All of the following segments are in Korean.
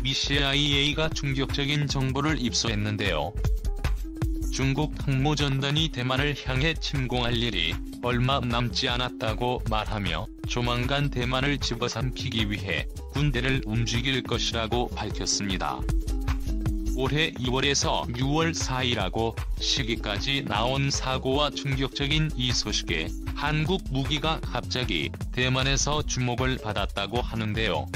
미 CIA가 충격적인 정보를 입수했는데요. 중국 항모전단이 대만을 향해 침공할 일이 얼마 남지 않았다고 말하며 조만간 대만을 집어삼키기 위해 군대를 움직일 것이라고 밝혔습니다. 올해 2월에서 6월 사이라고 시기까지 나온 사고와 충격적인 이 소식에 한국 무기가 갑자기 대만에서 주목을 받았다고 하는데요.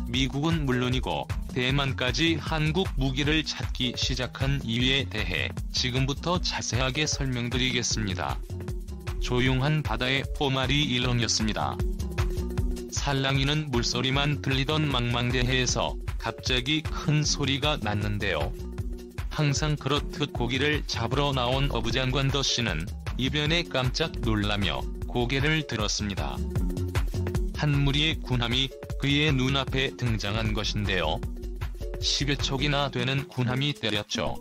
미국은 물론이고 대만까지 한국 무기를 찾기 시작한 이유에 대해 지금부터 자세하게 설명드리겠습니다. 조용한 바다의 포마리 일렁였습니다. 살랑이는 물소리만 들리던 망망대해에서 갑자기 큰 소리가 났는데요. 항상 그렇듯 고기를 잡으러 나온 어부장관 더씨는 이변에 깜짝 놀라며 고개를 들었습니다. 한 무리의 군함이 그의 눈앞에 등장한 것인데요. 10여 척이나 되는 군함이 때렸죠.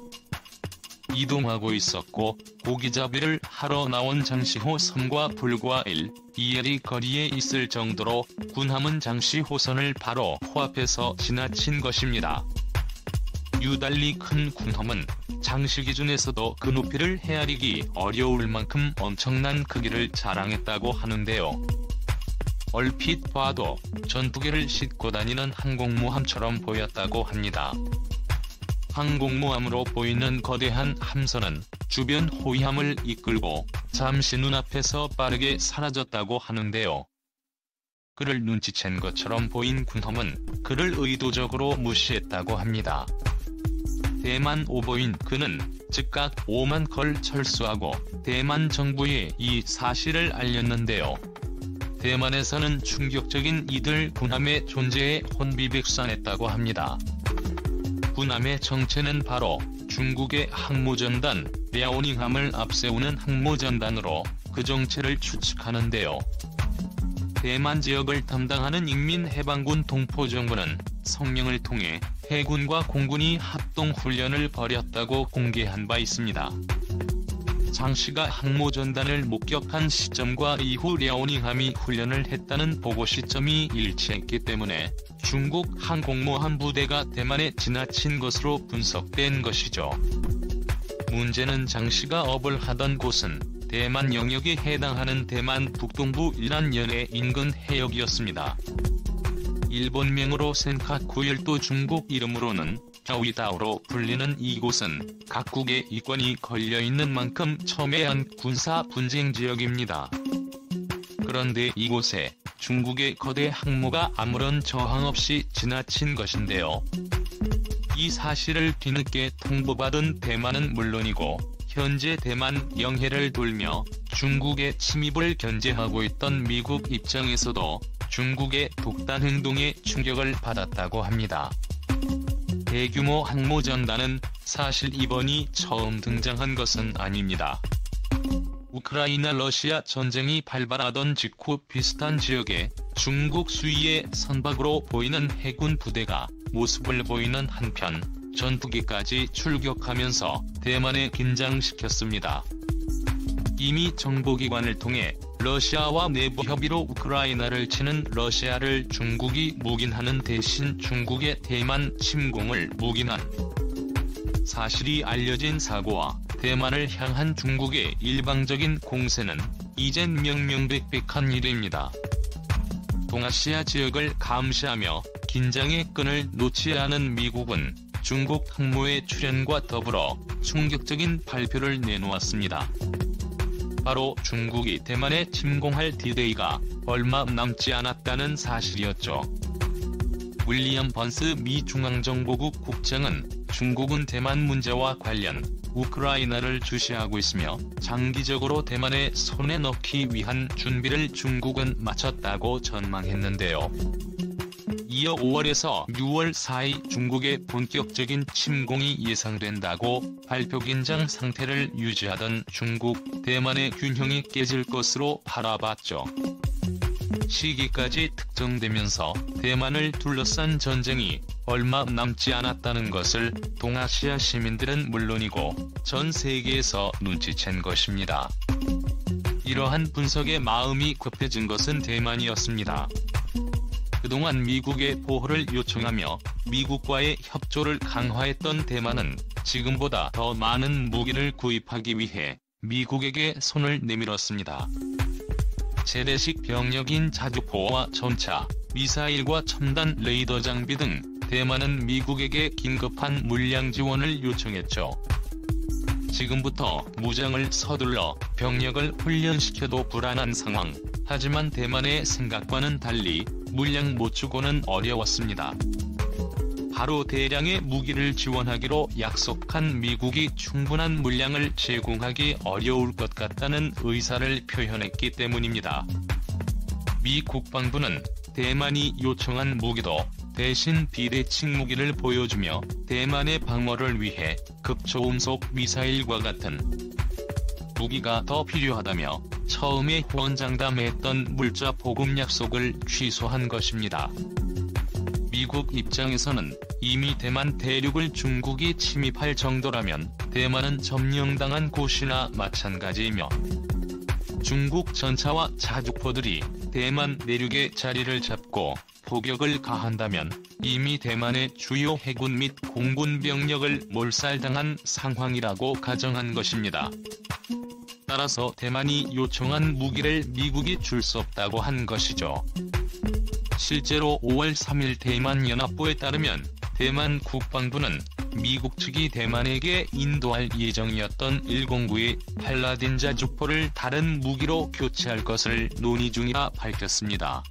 이동하고 있었고 고기잡이를 하러 나온 장시호 섬과 불과 2리 거리에 있을 정도로 군함은 장시호선을 바로 코앞에서 지나친 것입니다. 유달리 큰 군함은 장시 기준에서도 그 높이를 헤아리기 어려울 만큼 엄청난 크기를 자랑했다고 하는데요. 얼핏 봐도 전투기를 싣고 다니는 항공모함처럼 보였다고 합니다. 항공모함으로 보이는 거대한 함선은 주변 호위함을 이끌고 잠시 눈앞에서 빠르게 사라졌다고 하는데요. 그를 눈치챈 것처럼 보인 군함은 그를 의도적으로 무시했다고 합니다. 대만 오보인 그는 즉각 오만걸 철수하고 대만 정부에 이 사실을 알렸는데요. 대만에서는 충격적인 이들 군함의 존재에 혼비백산했다고 합니다. 군함의 정체는 바로 중국의 항모전단 랴오닝함을 앞세우는 항모전단으로 그 정체를 추측하는데요. 대만 지역을 담당하는 인민해방군 동포정부는 성명을 통해 해군과 공군이 합동훈련을 벌였다고 공개한 바 있습니다. 장씨가 항모전단을 목격한 시점과 이후 랴오닝함이 훈련을 했다는 보고 시점이 일치했기 때문에 중국 항공모함 부대가 대만에 지나친 것으로 분석된 것이죠. 문제는 장씨가 업을 하던 곳은 대만 영역에 해당하는 대만 북동부 이란연해 인근 해역이었습니다. 일본명으로 센카쿠열도 중국 이름으로는 갸오이다오로 불리는 이곳은 각국의 이권이 걸려있는 만큼 첨예한 군사 분쟁 지역입니다. 그런데 이곳에 중국의 거대 항모가 아무런 저항 없이 지나친 것인데요. 이 사실을 뒤늦게 통보받은 대만은 물론이고 현재 대만 영해를 돌며 중국의 침입을 견제하고 있던 미국 입장에서도 중국의 독단 행동에 충격을 받았다고 합니다. 대규모 항모전단은 사실 이번이 처음 등장한 것은 아닙니다. 우크라이나 러시아 전쟁이 발발하던 직후 비슷한 지역에 중국 수위의 선박으로 보이는 해군 부대가 모습을 보이는 한편 전투기까지 출격하면서 대만에 긴장시켰습니다. 이미 정보기관을 통해 러시아와 내부 협의로 우크라이나를 치는 러시아를 중국이 묵인하는 대신 중국의 대만 침공을 묵인한 사실이 알려진 사고와 대만을 향한 중국의 일방적인 공세는 이젠 명명백백한 일입니다. 동아시아 지역을 감시하며 긴장의 끈을 놓지 않은 미국은 중국 항모의 출현과 더불어 충격적인 발표를 내놓았습니다. 바로 중국이 대만에 침공할 D-Day가 얼마 남지 않았다는 사실이었죠. 윌리엄 번스 미 중앙정보국 국장은 중국은 대만 문제와 관련 우크라이나를 주시하고 있으며 장기적으로 대만에 손에 넣기 위한 준비를 중국은 마쳤다고 전망했는데요. 이어 5월에서 6월 사이 중국의 본격적인 침공이 예상된다고 발표 긴장 상태를 유지하던 중국, 대만의 균형이 깨질 것으로 바라봤죠. 시기까지 특정되면서 대만을 둘러싼 전쟁이 얼마 남지 않았다는 것을 동아시아 시민들은 물론이고 전 세계에서 눈치챈 것입니다. 이러한 분석에 마음이 급해진 것은 대만이었습니다. 그동안 미국의 보호를 요청하며 미국과의 협조를 강화했던 대만은 지금보다 더 많은 무기를 구입하기 위해 미국에게 손을 내밀었습니다. 재래식 병력인 자주포와 전차, 미사일과 첨단 레이더 장비 등 대만은 미국에게 긴급한 물량 지원을 요청했죠. 지금부터 무장을 서둘러 병력을 훈련시켜도 불안한 상황. 하지만 대만의 생각과는 달리 물량 못 주고는 어려웠습니다. 바로 대량의 무기를 지원하기로 약속한 미국이 충분한 물량을 제공하기 어려울 것 같다는 의사를 표현했기 때문입니다. 미 국방부는 대만이 요청한 무기도 대신 비대칭 무기를 보여주며 대만의 방어를 위해 극초음속 미사일과 같은 무기가 더 필요하다며 처음에 후원장담했던 물자 보급 약속을 취소한 것입니다. 미국 입장에서는 이미 대만 대륙을 중국이 침입할 정도라면 대만은 점령당한 곳이나 마찬가지이며 중국 전차와 자주포들이 대만 내륙에 자리를 잡고 포격을 가한다면 이미 대만의 주요 해군 및 공군 병력을 몰살당한 상황이라고 가정한 것입니다. 따라서 대만이 요청한 무기를 미국이 줄 수 없다고 한 것이죠. 실제로 5월 3일 대만연합부에 따르면 대만 국방부는 미국 측이 대만에게 인도할 예정이었던 109의 팔라딘 자주포를 다른 무기로 교체할 것을 논의 중이라 밝혔습니다.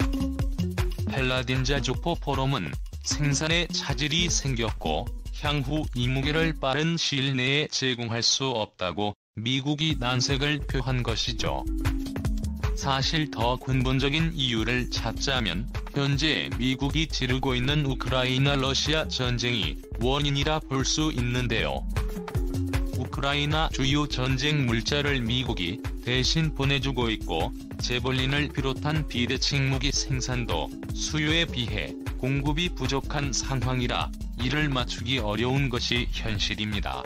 팔라딘 자주포 포럼은 생산에 차질이 생겼고 향후 이 무기를 빠른 시일 내에 제공할 수 없다고 미국이 난색을 표한 것이죠. 사실 더 근본적인 이유를 찾자면 현재 미국이 치르고 있는 우크라이나 러시아 전쟁이 원인이라 볼 수 있는데요. 우크라이나 주요 전쟁 물자를 미국이 대신 보내주고 있고 제볼린을 비롯한 비대칭 무기 생산도 수요에 비해 공급이 부족한 상황이라 이를 맞추기 어려운 것이 현실입니다.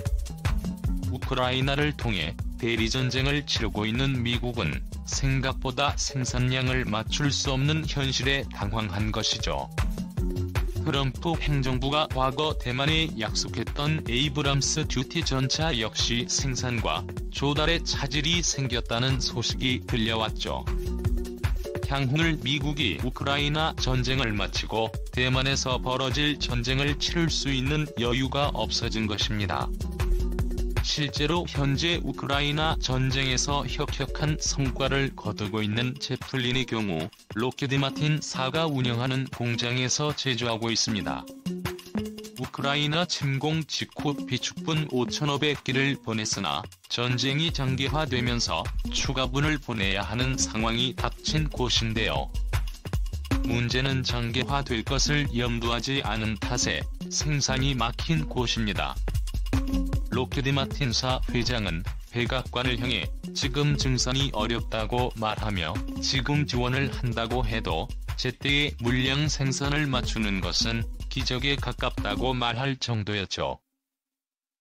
우크라이나를 통해 대리전쟁을 치르고 있는 미국은 생각보다 생산량을 맞출 수 없는 현실에 당황한 것이죠. 트럼프 행정부가 과거 대만에 약속했던 에이브람스 듀티 전차 역시 생산과 조달에 차질이 생겼다는 소식이 들려왔죠. 향후 미국이 우크라이나 전쟁을 마치고 대만에서 벌어질 전쟁을 치를 수 있는 여유가 없어진 것입니다. 실제로 현재 우크라이나 전쟁에서 혁혁한 성과를 거두고 있는 제플린의 경우 록히드 마틴사가 운영하는 공장에서 제조하고 있습니다. 우크라이나 침공 직후 비축분 5,500기를 보냈으나 전쟁이 장기화되면서 추가분을 보내야 하는 상황이 닥친 곳인데요. 문제는 장기화될 것을 염두하지 않은 탓에 생산이 막힌 곳입니다. 록히드 마틴사 회장은 백악관을 향해 지금 증산이 어렵다고 말하며 지금 지원을 한다고 해도 제때의 물량 생산을 맞추는 것은 기적에 가깝다고 말할 정도였죠.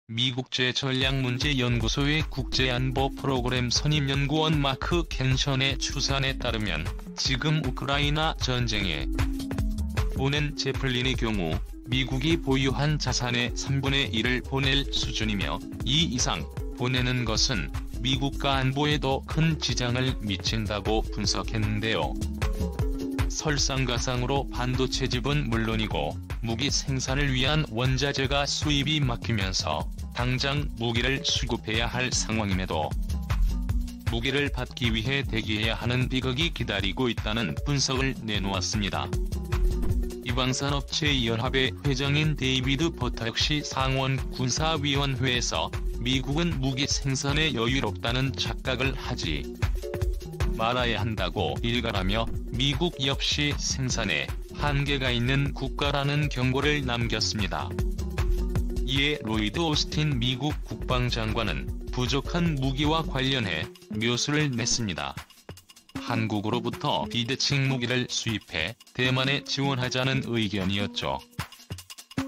미국제전략문제연구소의 국제안보 프로그램 선임연구원 마크 켄션의 추산에 따르면 지금 우크라이나 전쟁에 보낸 제플린의 경우 미국이 보유한 자산의 3분의 1을 보낼 수준이며 이 이상 보내는 것은 미국과 안보에도 큰 지장을 미친다고 분석했는데요. 설상가상으로 반도체 칩은 물론이고 무기 생산을 위한 원자재가 수입이 막히면서 당장 무기를 수급해야 할 상황임에도 무기를 받기 위해 대기해야 하는 비극이 기다리고 있다는 분석을 내놓았습니다. 이방산업체연합의 회장인 데이비드 버터 역시 상원 군사위원회에서 미국은 무기 생산에 여유롭다는 착각을 하지 말아야 한다고 일갈하며 미국 역시 생산에 한계가 있는 국가라는 경고를 남겼습니다. 이에 로이드 오스틴 미국 국방장관은 부족한 무기와 관련해 묘수를 냈습니다. 한국으로부터 비대칭 무기를 수입해 대만에 지원하자는 의견이었죠.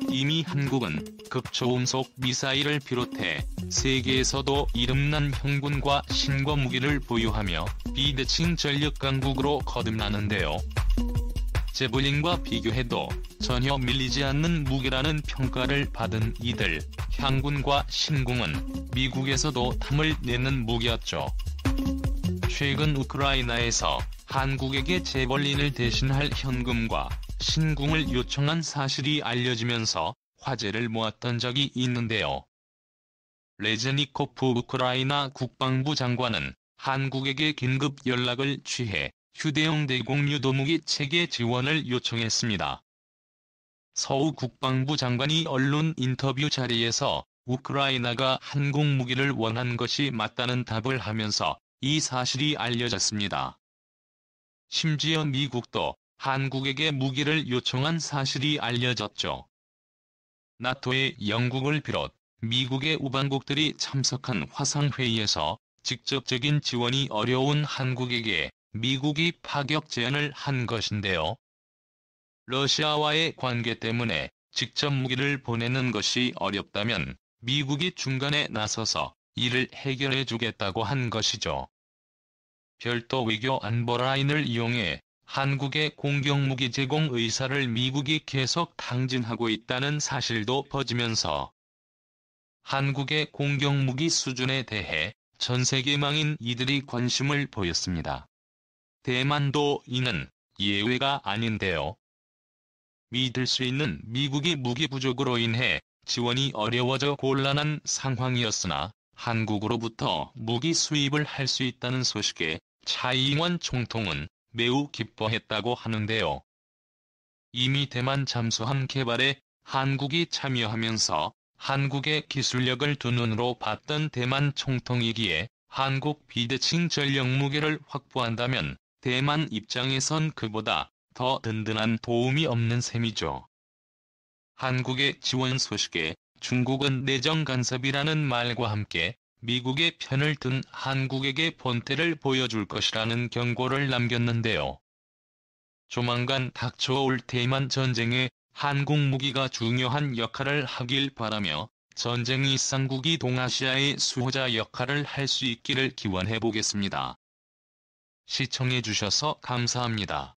이미 한국은 극초음속 미사일을 비롯해 세계에서도 이름난 형군과 신과 무기를 보유하며 비대칭 전력 강국으로 거듭나는데요. 제블린과 비교해도 전혀 밀리지 않는 무기라는 평가를 받은 이들, 향군과 신궁은 미국에서도 탐을 내는 무기였죠. 최근 우크라이나에서 한국에게 제벌린을 대신할 현금과 신궁을 요청한 사실이 알려지면서 화제를 모았던 적이 있는데요. 레즈니코프 우크라이나 국방부 장관은 한국에게 긴급 연락을 취해 휴대용 대공 유도무기 체계 지원을 요청했습니다. 서우 국방부 장관이 언론 인터뷰 자리에서 우크라이나가 한국 무기를 원한 것이 맞다는 답을 하면서 이 사실이 알려졌습니다. 심지어 미국도 한국에게 무기를 요청한 사실이 알려졌죠. 나토의 영국을 비롯 미국의 우방국들이 참석한 화상회의에서 직접적인 지원이 어려운 한국에게 미국이 파격 제안을 한 것인데요. 러시아와의 관계 때문에 직접 무기를 보내는 것이 어렵다면 미국이 중간에 나서서 이를 해결해 주겠다고 한 것이죠. 별도 외교 안보 라인을 이용해 한국의 공격무기 제공 의사를 미국이 계속 당진하고 있다는 사실도 퍼지면서 한국의 공격무기 수준에 대해 전세계망인 이들이 관심을 보였습니다. 대만도 이는 예외가 아닌데요. 믿을 수 있는 미국의 무기 부족으로 인해 지원이 어려워져 곤란한 상황이었으나 한국으로부터 무기 수입을 할 수 있다는 소식에 차이잉원 총통은 매우 기뻐했다고 하는데요. 이미 대만 잠수함 개발에 한국이 참여하면서 한국의 기술력을 두 눈으로 봤던 대만 총통이기에 한국 비대칭 전력 무기를 확보한다면 대만 입장에선 그보다 더 든든한 도움이 없는 셈이죠. 한국의 지원 소식에 중국은 내정 간섭이라는 말과 함께 미국의 편을 든 한국에게 본태를 보여줄 것이라는 경고를 남겼는데요. 조만간 닥쳐올 대만 전쟁에 한국 무기가 중요한 역할을 하길 바라며 전쟁이 쌍국이 동아시아의 수호자 역할을 할 수 있기를 기원해 보겠습니다. 시청해 주셔서 감사합니다.